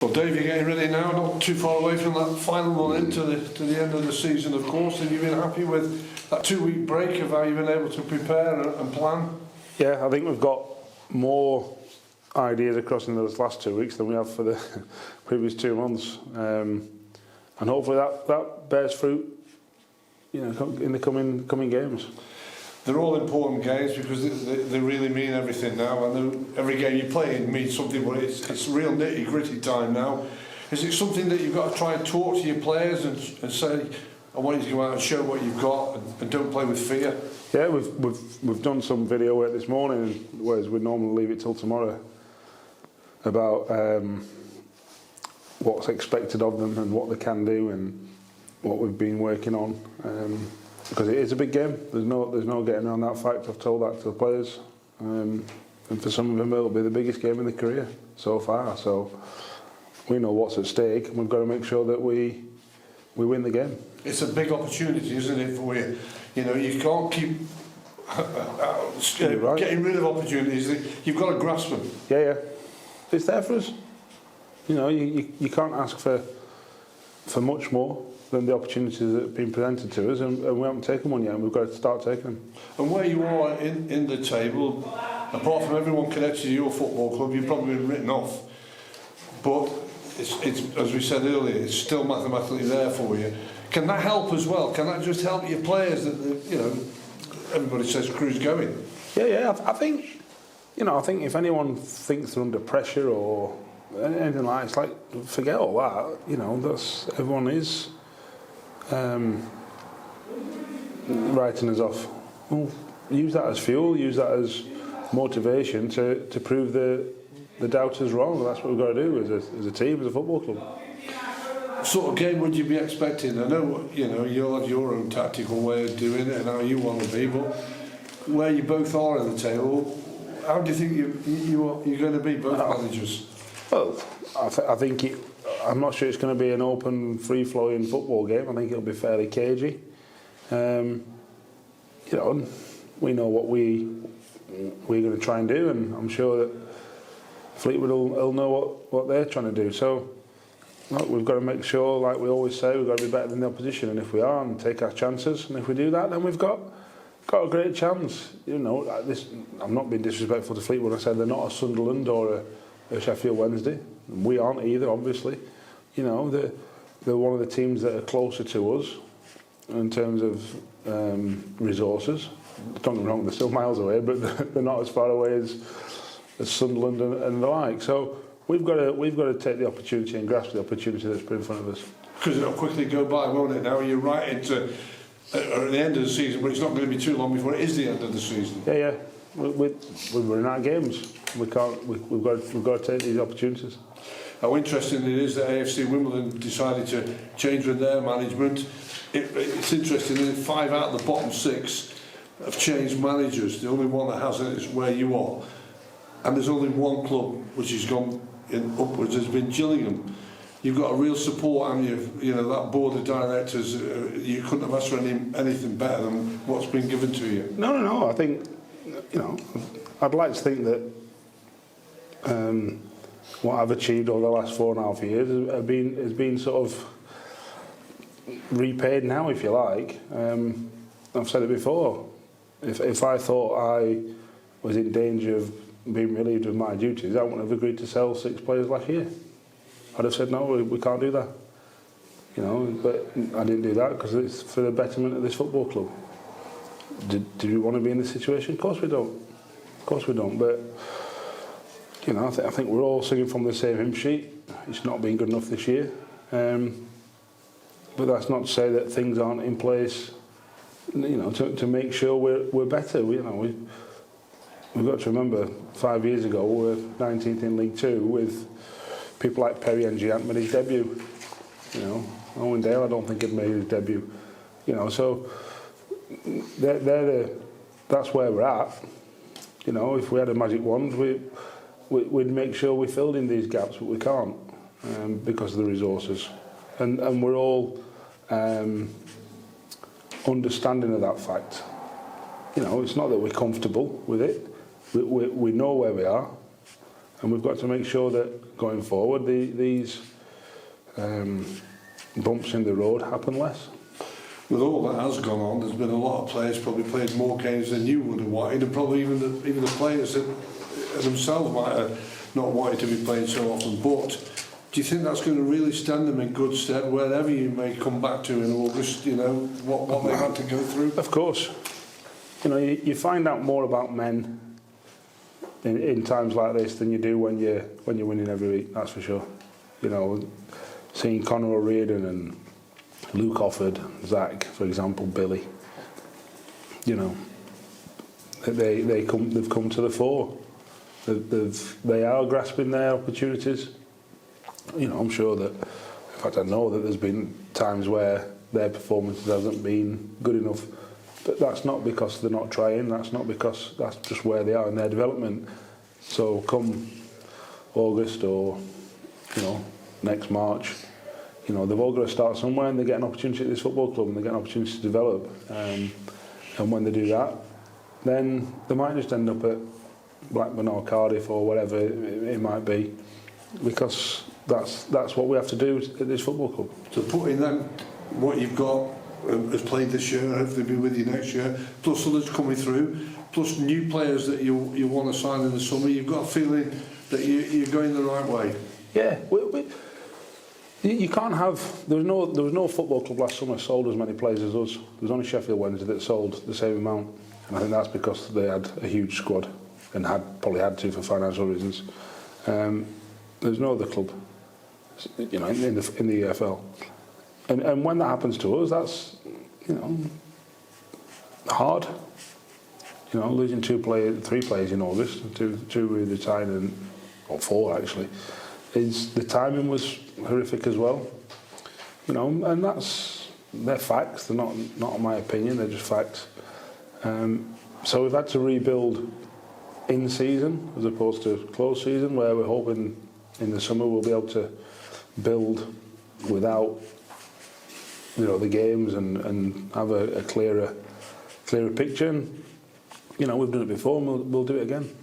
Well, Dave, you're getting ready now, not too far away from that final run into to the end of the season, of course. Have you been happy with that 2-week break of how you've been able to prepare and plan? Yeah, I think we've got more ideas across in those last 2 weeks than we have for the previous 2 months, and hopefully that bears fruit, you know, in the coming games. They're all important games because they really mean everything now. I know every game you play in means something, but it's real nitty-gritty time now. Is it something that you've got to try and talk to your players and say, I want you to go out and show what you've got and don't play with fear? Yeah, we've done some video work this morning, whereas we'd normally leave it till tomorrow, about what's expected of them and what they can do and what we've been working on. Because it is a big game. There's no getting around that fact. I've told that to the players, and for some of them it'll be the biggest game in their career so far. So we know what's at stake, and we've got to make sure that we win the game. It's a big opportunity, isn't it, for you? You know, you can't keep getting rid of opportunities. You've got to grasp them. Yeah, it's there for us. You know, you can't ask for much more than the opportunities that have been presented to us, and we haven't taken one yet, and we've got to start taking them. And where you are in the table, apart from everyone connected to your football club, you've probably been written off. But it's as we said earlier, it's still mathematically there for you. Can that help as well? Can that just help your players that you know, everybody says crew's going? Yeah. I think, you know, I think if anyone thinks they're under pressure or anything like that, it's like, forget all that. You know, everyone is writing us off. Well, use that as fuel, use that as motivation to prove the doubters wrong. That's what we've got to do as a team, as a football club. What sort of game would you be expecting? I know, you know, you'll have your own tactical way of doing it and how you want to be, but where you both are in the table, how do you think you're going to be, both managers? Well, I think I'm not sure it's going to be an open, free-flowing football game. I think it'll be fairly cagey. You know, we know what we're going to try and do, and I'm sure that Fleetwood will know what they're trying to do. So, look, we've got to make sure, like we always say, we've got to be better than the opposition, and if we are, and take our chances, and if we do that, then we've got a great chance. You know, I'm not being disrespectful to Fleetwood. I said they're not a Sunderland or a Sheffield Wednesday. We aren't either, obviously. You know, they're one of the teams that are closer to us in terms of resources. Don't get me wrong, they're still miles away, but they're not as far away as Sunderland and the like. So we've got to take the opportunity and grasp the opportunity that's put in front of us. Because it'll quickly go by, won't it? Now you're right into at the end of the season, but it's not going to be too long before it is the end of the season. Yeah. We're running out of games. We've got to take these opportunities. How interesting it is that AFC Wimbledon decided to change with their management. It's interesting that 5 out of the bottom 6 have changed managers. The only one that hasn't is where you are. And there's only one club which has gone upwards, has been Gillingham. You've got a real support, and you know that board of directors. You couldn't have asked for anything better than what's been given to you. No. I think, you know, I'd like to think that what I've achieved over the last 4.5 years has been sort of repaid now, if you like. I've said it before. If I thought I was in danger of being relieved of my duties, I wouldn't have agreed to sell 6 players last year. I'd have said no, we can't do that. You know, but I didn't do that because it's for the betterment of this football club. Do we want to be in this situation? Of course we don't. Of course we don't. But you know, I think we're all singing from the same hymn sheet. It's not been good enough this year. But that's not to say that things aren't in place, you know, to make sure we're better. We've got to remember 5 years ago we were 19th in League Two with people like Perry and Giant made his debut. You know, Owen Dale I don't think had made his debut. You know, so that's where we're at. You know, if we had a magic wand, we'd make sure we filled in these gaps, but we can't because of the resources. And we're all understanding of that fact. You know, it's not that we're comfortable with it. We know where we are, and we've got to make sure that going forward these bumps in the road happen less. With all that has gone on, there's been a lot of players probably played more games than you would have wanted, and probably even the players that themselves might have not wanted to be playing so often. But do you think that's going to really stand them in good stead wherever you may come back to in August? You know what they had to go through. Of course, you know you find out more about men in times like this than you do when you're winning every week. That's for sure. You know, seeing Conor O'Riordan and Luke Offord, Zach, for example, Billy. You know, they've come to the fore. They are grasping their opportunities. You know, I'm sure that, in fact, I know that there's been times where their performance hasn't been good enough, but that's not because they're not trying. That's not because that's just where they are in their development. So come August or next March. You know, they've all got to start somewhere, and they get an opportunity at this football club, and they get an opportunity to develop. And when they do that, then they might just end up at Blackburn or Cardiff or whatever it might be, because that's what we have to do at this football club. So putting them, what you've got has played this year, hopefully be with you next year, plus others coming through, plus new players that you want to sign in the summer, you've got a feeling that you're going the right way. Yeah. You can't have. There was no football club last summer sold as many players as us. There was only Sheffield Wednesday that sold the same amount, and I think that's because they had a huge squad and probably had to for financial reasons. There's no other club, you know, in the EFL, and when that happens to us, that's hard. You know, losing three players in August, two retired, or four actually. The timing was horrific as well, you know, and they're facts. They're not my opinion. They're just facts. So we've had to rebuild in season as opposed to close season, where we're hoping in the summer we'll be able to build without the games and have a clearer picture. And, you know, we've done it before, and we'll do it again.